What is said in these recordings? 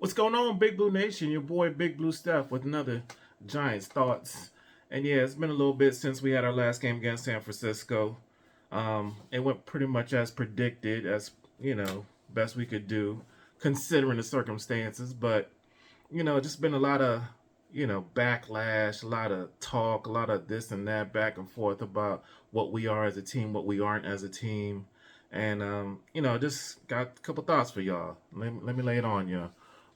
What's going on, Big Blue Nation? Your boy Big Blue Steph with another Giants thoughts. And yeah, it's been a little bit since we had our last game against San Francisco. It went pretty much as predicted, as best we could do, considering the circumstances. But just been a lot of backlash, a lot of talk, a lot of this and that, back and forth about what we are as a team, what we aren't as a team. And just got a couple thoughts for y'all. Let me lay it on you.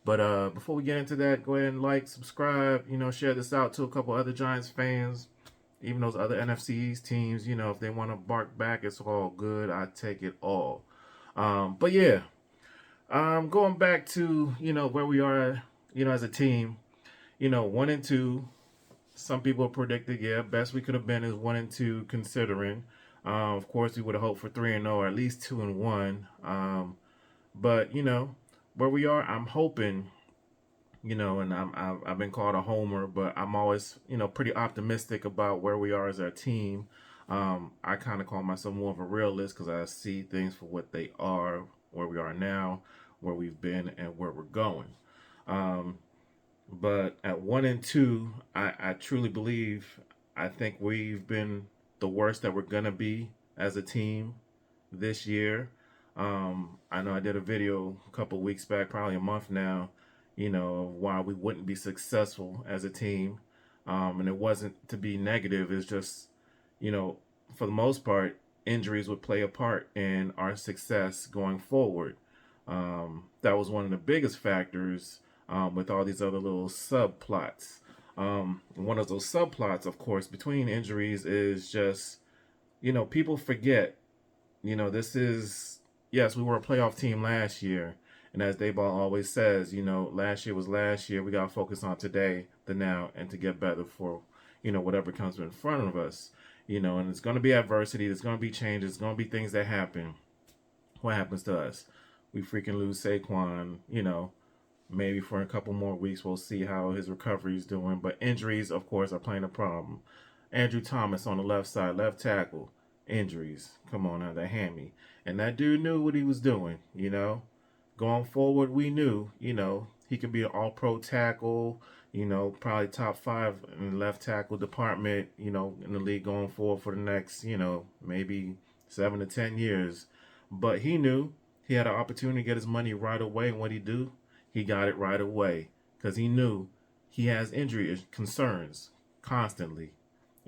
But before we get into that, go ahead and like, subscribe, share this out to a couple other Giants fans, even those other NFC East teams. If they want to bark back, it's all good. I take it all. But yeah, going back to where we are, as a team. 1-2. Some people predicted, yeah, best we could have been is 1-2, considering. Of course, we would have hoped for 3-0 or at least 2-1. But where we are, I'm hoping, and I've been called a homer, but I'm always, pretty optimistic about where we are as our team. I kind of call myself more of a realist because I see things for what they are, where we are now, where we've been, and where we're going. But at 1-2, I truly believe, I think we've been the worst that we're gonna be as a team this year. I know I did a video a couple weeks back, probably a month now, of why we wouldn't be successful as a team. And it wasn't to be negative, it's just, you know, for the most part, injuries would play a part in our success going forward. That was one of the biggest factors, with all these other little subplots. One of those subplots, of course, between injuries is just, people forget, this is, yes, we were a playoff team last year. And as Dayball always says, last year was last year. We got to focus on today, the now, and to get better for, whatever comes in front of us. And it's going to be adversity. There's going to be changes. There's going to be things that happen. What happens to us? We freaking lose Saquon, maybe for a couple more weeks. We'll see how his recovery is doing. But injuries, of course, are playing a problem. Andrew Thomas on the left side, left tackle. Injuries. Come on now, that hammy. And that dude knew what he was doing, Going forward, we knew, he could be an all-pro tackle, probably top 5 in the left tackle department, in the league going forward for the next, maybe 7 to 10 years. But he knew he had an opportunity to get his money right away. And what he do? He got it right away because he knew he has injury concerns constantly.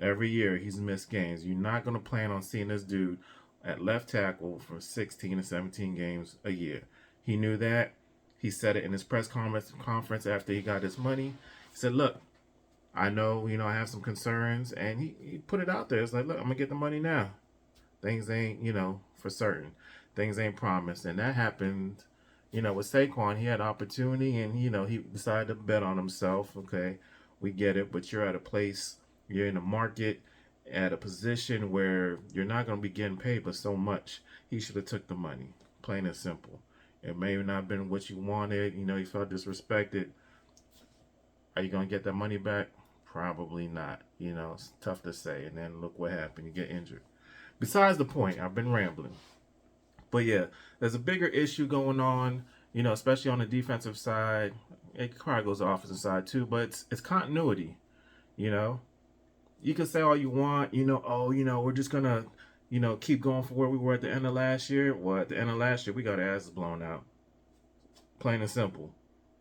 Every year he's missed games. You're not going to plan on seeing this dude at left tackle for 16 to 17 games a year. He knew that. He said it in his press conference after he got his money. He said, look, I know, I have some concerns. And he put it out there. It's like, look, I'm going to get the money now. Things ain't, for certain. Things ain't promised. And that happened, with Saquon. He had opportunity and, he decided to bet on himself. Okay, we get it. But you're at a place, you're in a market, at a position where you're not going to be getting paid but so much. He should have took the money. Plain and simple. It may have not been what you wanted. You felt disrespected. Are you going to get that money back? Probably not. It's tough to say. And then look what happened. You get injured. Besides the point, I've been rambling. But yeah, there's a bigger issue going on, especially on the defensive side. It probably goes to the offensive side too, but it's continuity. You can say all you want, we're just going to, keep going for where we were at the end of last year. Well, at the end of last year, we got our asses blown out. Plain and simple.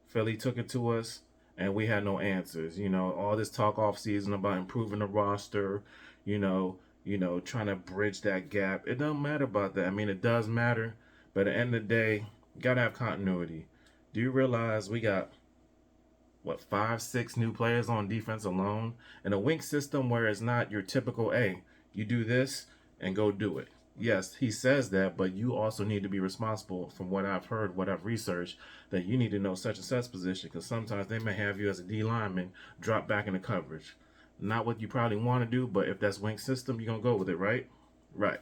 Philly took it to us, and we had no answers. All this talk off season about improving the roster, trying to bridge that gap. It doesn't matter about that. I mean, it does matter, but at the end of the day, you got to have continuity. Do you realize we got, 5, 6 new players on defense alone? In a wink system where it's not your typical, hey, you do this and go do it. Yes, he says that, but you also need to be responsible, from what I've heard, what I've researched, that you need to know such and such position, because sometimes they may have you as a D lineman drop back into coverage. Not what you probably want to do, but if that's wing system, you're going to go with it, right? Right.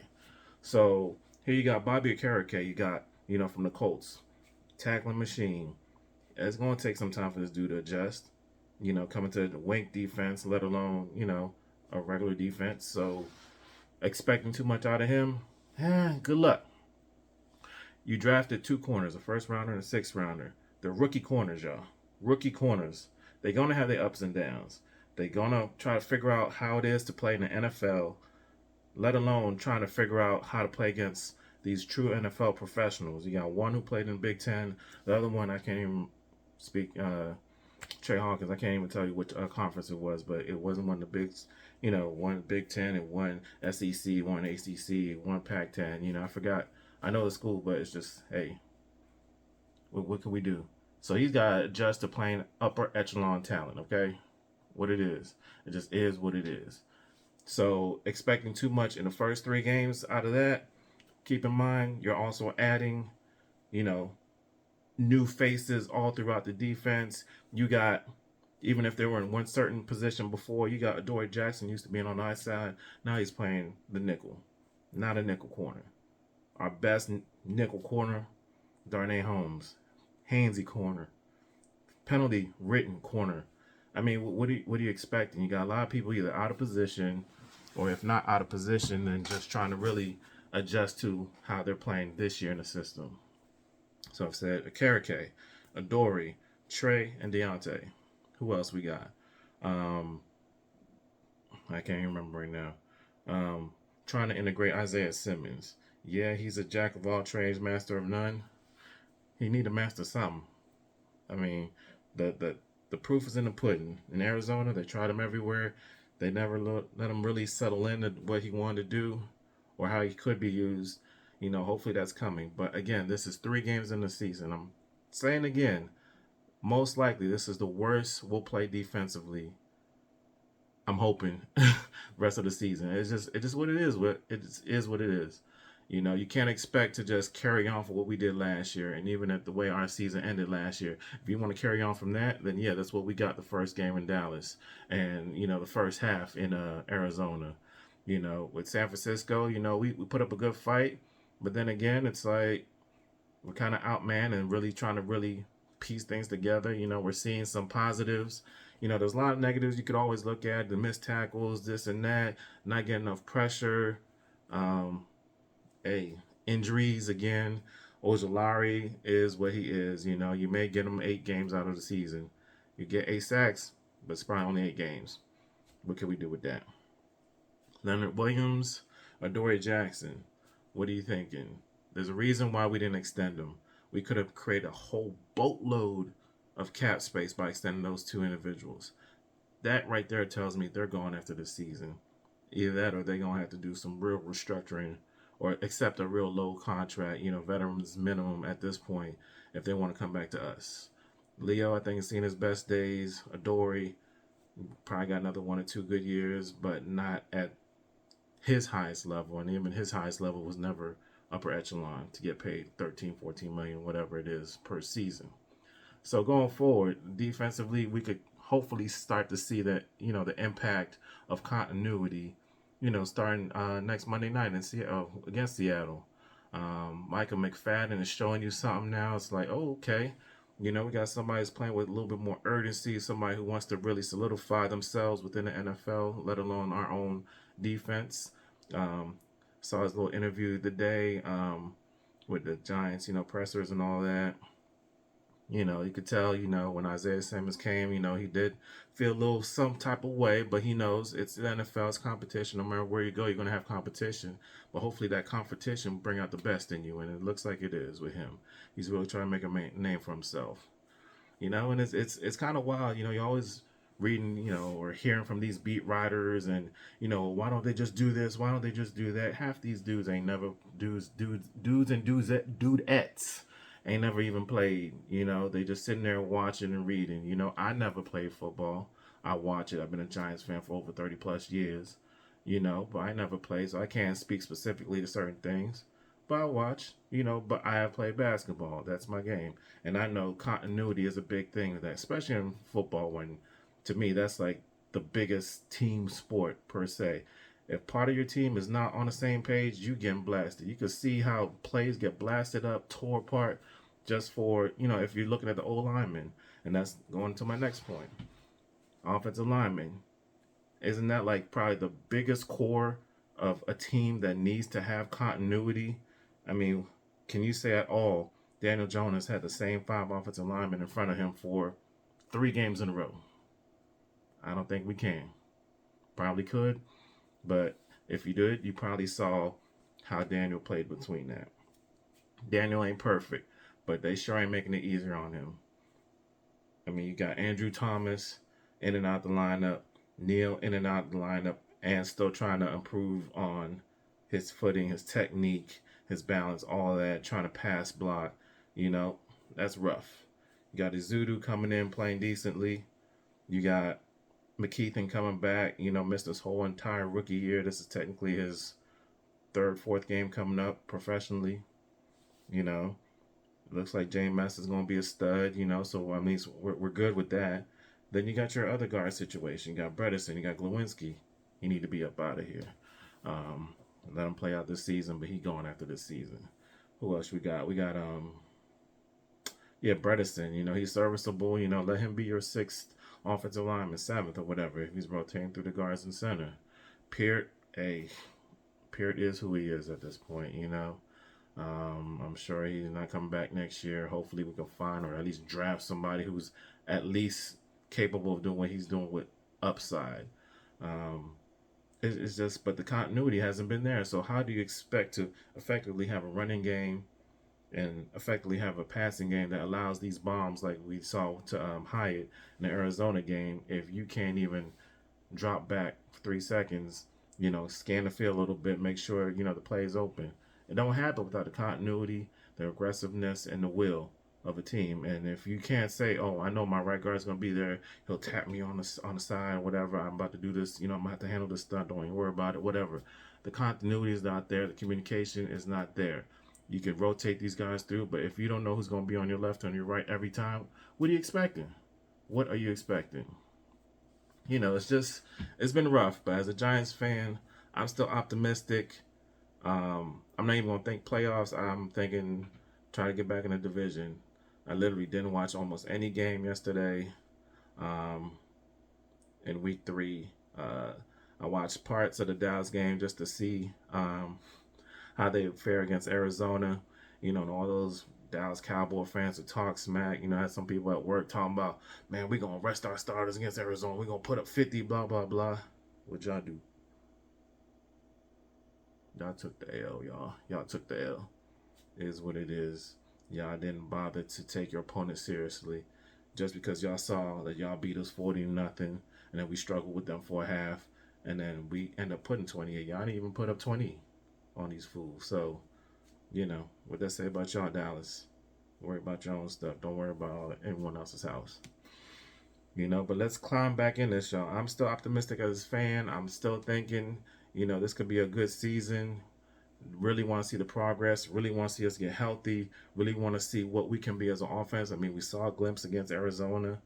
So here you got Bobby Okereke, you got, from the Colts. Tackling machine. It's going to take some time for this dude to adjust, coming to the wing defense, let alone, a regular defense. So expecting too much out of him, good luck. You drafted 2 corners, a first rounder and a 6th rounder. The rookie corners, y'all. Rookie corners. They're gonna have their ups and downs. They're gonna try to figure out how it is to play in the NFL, let alone trying to figure out how to play against these true NFL professionals. You got one who played in the Big Ten, the other one I can't even speak. Trey Hawkins, I can't even tell you which conference it was, but it wasn't one of the big, one Big Ten and one SEC, one ACC, one Pac-10. I forgot. I know the school, but it's just, hey, what can we do? So he's got to adjust to playing upper echelon talent. Okay, what it is, it just is what it is. So expecting too much in the first three games out of that. Keep in mind, you're also adding, you know, new faces all throughout the defense. You got, even if they were in one certain position before, you got Adoree Jackson used to being on the outside. Now he's playing the nickel, not a nickel corner. Our best nickel corner, Darnay Holmes, handsy corner, penalty written corner. I mean, what are you expecting? You got a lot of people either out of position, or if not out of position, then just trying to really adjust to how they're playing this year in the system. So I've said Akarike, Adoree, Trey, and Deontay. Who else we got? Um, I can't even remember right now. Trying to integrate Isaiah Simmons. Yeah, he's a jack of all trades, master of none. He need to master something. I mean, the proof is in the pudding. In Arizona, they tried him everywhere. They never let him really settle in what he wanted to do or how he could be used. Hopefully that's coming. But again, this is 3 games in the season. I'm saying again, most likely this is the worst we'll play defensively. I'm hoping rest of the season. It's just what it is. It is what it is. You can't expect to just carry on for what we did last year, and even at the way our season ended last year. If you want to carry on from that, then yeah, that's what we got the first game in Dallas, and the first half in Arizona. With San Francisco, we put up a good fight, but then again, it's like we're kind of outmanned and really trying to really piece things together. We're seeing some positives. There's a lot of negatives you could always look at, the missed tackles, this and that, not getting enough pressure. Um, hey, injuries again. Ojolari is what he is. You may get him 8 games out of the season. You get 8 sacks, but it's probably only 8 games. What can we do with that? Leonard Williams, Adoree Jackson. What are you thinking? There's a reason why we didn't extend them. We could have created a whole boatload of cap space by extending those 2 individuals. That right there tells me they're going after this season. Either that or they're going to have to do some real restructuring or accept a real low contract, veterans minimum at this point if they want to come back to us. Leo, I think, has seen his best days. Adoree probably got another 1 or 2 good years, but not at his highest level. And even his highest level was never upper echelon to get paid 13, 14 million, whatever it is per season. So going forward, defensively, we could hopefully start to see that, the impact of continuity, starting next Monday night against Seattle. Michael McFadden is showing you something now. It's like, oh, okay. We got somebody who's playing with a little bit more urgency, somebody who wants to really solidify themselves within the NFL, let alone our own defense. Saw his little interview today with the Giants, pressers and all that. You could tell, when Isaiah Simmons came, he did feel a little some type of way, but he knows it's the NFL's competition. No matter where you go, you're going to have competition. But hopefully that competition bring out the best in you, and it looks like it is with him. He's really trying to make a name for himself. And it's kind of wild. You're always reading, or hearing from these beat writers, and why don't they just do this? Why don't they just do that? Half these dudes ain't never dudes and dudettes ain't never even played. They just sitting there watching and reading. I never played football. I watch it. I've been a Giants fan for over 30 plus years. But I never played, so I can't speak specifically to certain things. But I watch, but I have played basketball. That's my game. And I know continuity is a big thing with that, especially in football when, to me, that's like the biggest team sport per se. If part of your team is not on the same page, you getting blasted. You can see how plays get blasted up, tore apart, just for, if you're looking at the old lineman. And that's going to my next point. Offensive lineman. Isn't that like probably the biggest core of a team that needs to have continuity? I mean, can you say at all Daniel Jones had the same 5 offensive linemen in front of him for 3 games in a row? I don't think we can. Probably could, but if you did, you probably saw how Daniel played between that. Daniel ain't perfect, but they sure ain't making it easier on him. I mean, you got Andrew Thomas in and out the lineup, Neal in and out the lineup, and still trying to improve on his footing, his technique, his balance, all that, trying to pass block. You know, that's rough. You got Izudu coming in playing decently. You got McKeithen coming back, missed this whole entire rookie year. This is technically his third, fourth game coming up professionally. You know, looks like James is going to be a stud, so I mean, we're good with that. Then you got your other guard situation. You got Bredesen, you got Glowinski. He need to be up out of here. Um, Let him play out this season, but he going after this season. Who else we got? We got Bredesen. He's serviceable. Let him be your sixth offensive lineman, seventh or whatever, if he's rotating through the guards and center. Peart, Peart is who he is at this point. I'm sure he's not coming back next year. Hopefully, we can find or at least draft somebody who's at least capable of doing what he's doing with upside. Um, it's just, but the continuity hasn't been there. So how do you expect to effectively have a running game and effectively have a passing game that allows these bombs like we saw to Hyatt in the Arizona game if you can't even drop back for 3 seconds, scan the field a little bit, make sure, the play is open. It don't happen without the continuity, the aggressiveness, and the will of a team. And if you can't say, "Oh, I know my right guard's gonna be there. He'll tap me on the side, whatever. I'm about to do this. I'm gonna have to handle this stunt. Don't even worry about it. Whatever." The continuity is not there. The communication is not there. You can rotate these guys through, but if you don't know who's gonna be on your left or on your right every time, what are you expecting? What are you expecting? It's been rough. But as a Giants fan, I'm still optimistic. I'm not even gonna think playoffs. I'm thinking try to get back in the division. I literally didn't watch almost any game yesterday. Um, in week 3, I watched parts of the Dallas game just to see how they fare against Arizona. And all those Dallas Cowboy fans who talk smack. I had some people at work talking about, man, we're gonna rest our starters against Arizona. We're gonna put up 50, blah blah blah. What y'all do? Y'all took the L, y'all. Y'all took the L. It is what it is. Y'all didn't bother to take your opponent seriously. Just because y'all saw that y'all beat us 40-0, and then we struggled with them for a half, and then we end up putting 28. Y'all didn't even put up 20 on these fools. So, what that say about y'all, Dallas? Worry about your own stuff. Don't worry about anyone else's house. But let's climb back in this, y'all. I'm still optimistic as a fan. I'm still thinking, this could be a good season. Really want to see the progress. Really want to see us get healthy. Really want to see what we can be as an offense. I mean, we saw a glimpse against Arizona.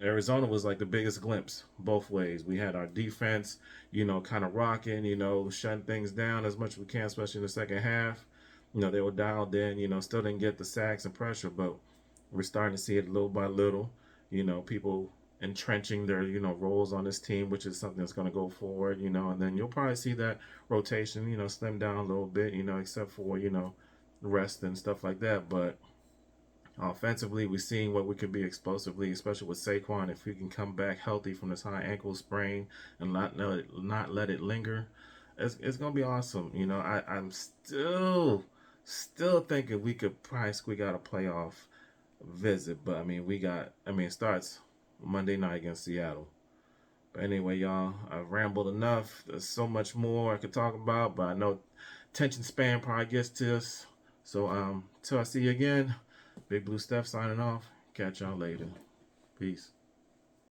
Arizona was like the biggest glimpse both ways. We had our defense, kind of rocking, shutting things down as much as we can, especially in the second half. They were dialed in. Still didn't get the sacks and pressure, but we're starting to see it little by little. People entrenching their roles on this team, which is something that's going to go forward. And then you'll probably see that rotation slim down a little bit, except for rest and stuff like that. But offensively, we're seeing what we could be explosively, especially with Saquon. If he can come back healthy from this high ankle sprain and not let it linger, it's gonna be awesome. I'm still thinking we could probably squeak out a playoff visit, but it starts Monday night against Seattle. But anyway, y'all, I've rambled enough. There's so much more I could talk about, but I know attention span probably gets to us. So till I see you again, Big Blue Steph signing off. Catch y'all later. Peace.